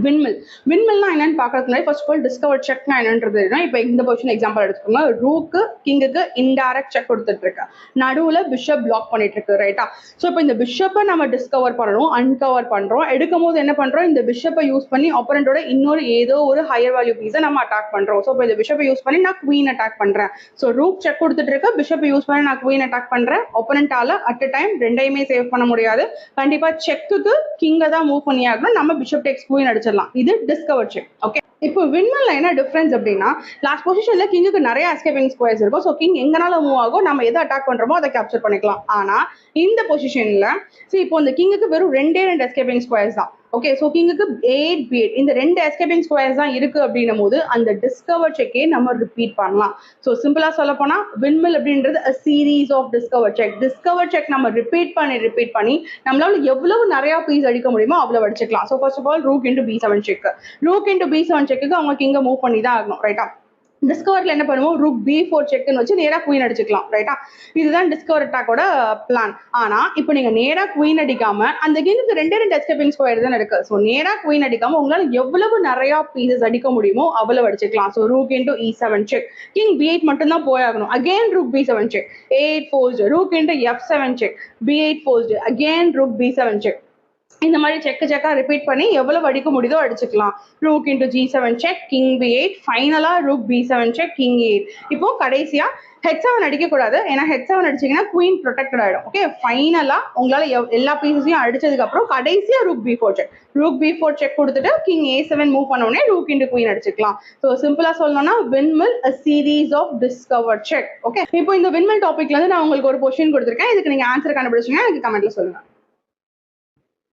விண்மில். விண்மில்னா என்னன்னு பாக்கிறதுக்கு முன்னாடி ஃபர்ஸ்ட் ஆஃப் ஆல் டிஸ்கவர் செக்னா என்னன்றது. இப்போ இந்த பொசிஷன் எக்ஸாம்பிள் எடுத்துக்கோங்க. ரூக்கு கிங்குக்கு இன்டைரக்ட் செக் கொடுத்துட்டு இருக்கு, நடுவுல பிஷப் பிளாக் பண்ணிட்டு இருக்கு, ரைட்டா? ஸோ இப்போ இந்த பிஷப்பை நம்ம டிஸ்கவர் பண்ணணும், அன்கவர் பண்றோம். எடுக்கும் போது என்ன பண்றோம், இந்த பிஷப்பை யூஸ் பண்ணி ஆப்போனண்டோட இன்னொரு ஏதோ ஒரு ஹையர் வேல்யூ பீஸை நம்ம அட்டாக் பண்றோம். ஸோ இப்போ இந்த பிஷப்பை யூஸ் பண்ணி நான் குவீன் அட்டாக் பண்றேன். ஸோ ரூக் செக் கொடுத்துட்டு இருக்க, பிஷப்பை யூஸ் பண்ணி நான் குவீன் அட்டாக் பண்றேன். ஆப்போனண்டால அட் அ டைம் ரெண்டையுமே சேவ் பண்ண முடியாது. கண்டிப்பா செக்குக்கு கிங்கை தான் மூவ் பண்ணி ஆகணும். நம்ம பிஷப் டேக்ஸ் குவீன் அடிச்சிடலாம். இது டிஸ்கவர் செக். ஓகே, இப்போ விண்மில்ல என்ன டிஃபரன்ஸ் அப்படின்னா, லாஸ்ட் பொசிஷன்ல கிங்குக்கு நிறைய எஸ்கேப்பிங் ஸ்கொயர்ஸ் இருக்கும். ஸோ கிங் எங்கனால மூவ் ஆகும், நம்ம எதை அட்டாக் பண்றோமோ அதை கேப்சர் பண்ணிக்கலாம். ஆனா இந்த பொசிஷன்ல இப்போ இந்த கிங்குக்கு வெறும் ரெண்டு எஸ்கேப்பிங் ஸ்கொயர்ஸ் தான். ஓகே, ஸோ கிங்குக்கு 8 b8 இந்த ரெண்டு எஸ்கேப்பிங் ஸ்கொயர்ஸ் தான் இருக்கு அப்படின்னும் போது அந்த டிஸ்கவர் செக்கே நம்ம ரிப்பீட் பண்ணலாம். ஸோ சிம்பிளா சொல்ல போனா விண்மில் அப்படின்றது a series of discover check. Discover check நம்ம ரிப்பீட் பண்ணி நம்மளால எவ்வளவு நிறைய பீஸ் அடிக்க முடியுமோ அவ்வளவு அடிச்சுக்கலாம். So first of all rook into b7 check. Rook into b7 செக்குக்கு அவங்க கிங்க மூவ் பண்ணி தான் ஆகணும், ரைட்டா? டிஸ்கவர்ல என்ன பண்ணுவோம், ரூக் b4 செக்னு வச்சு நேரா குவீன் அடிச்சுக்கலாம், ரைட்டா? இதுதான் டிஸ்கவர் அட்டாக்கோட பிளான். ஆனா இப்போ நீங்க நேரா குவீன் அடிக்காம அந்த கிங்குக்கு ரெண்டு எஸ்கேப்பிங் ஸ்கொயர் தான் இருக்கு. ஸோ நேரா குவீன் அடிக்காம உங்களால எவ்வளவு நிறைய பீசஸ் அடிக்க முடியுமோ அவ்வளவு அடிச்சுக்கலாம். So rook into e7 check, king b8 மட்டும் தான் போயாகணும். Again rook b7 check, a8 forced, rook into f7 check, b8 forced, again rook b7 check. இந்த மாதிரி செக்கா ரிப்பீட் பண்ணி எவ்வளவு அடிக்க முடியுதோ அடிச்சுக்கலாம். Rook into g7 check, king b8, ஃபைனலா rook b7 check, king e8. இப்போ கடைசியா h7 அடிக்க கூடாது, ஏன்னா h7 அடிச்சீங்கன்னா குவீன் ப்ரொடெக்டட் ஆயிடும். ஓகே, ஃபைனலா உங்களால எல்லா பீசஸையும் அடிச்சதுக்கு அப்புறம் கடைசியா rook b4 check, rook b4 check கொடுத்துட்டு கிங் a7 மூவ் பண்ண உடனே ரூக் இன்டு குவீன் அடிச்சுக்கலாம். ஸோ சிம்பிளா சொல்லணும்னா விண்மில் a series of discover check. Okay, இப்போ இந்த விண்மில் டாபிக்ல இருந்து நான் உங்களுக்கு ஒரு கொஸ்டின் கொடுத்துருக்கேன். இதுக்கு நீங்க ஆன்சர் கண்டுபிடிச்சீங்கன்னா எனக்கு கமெண்ட்ல சொல்லுங்க.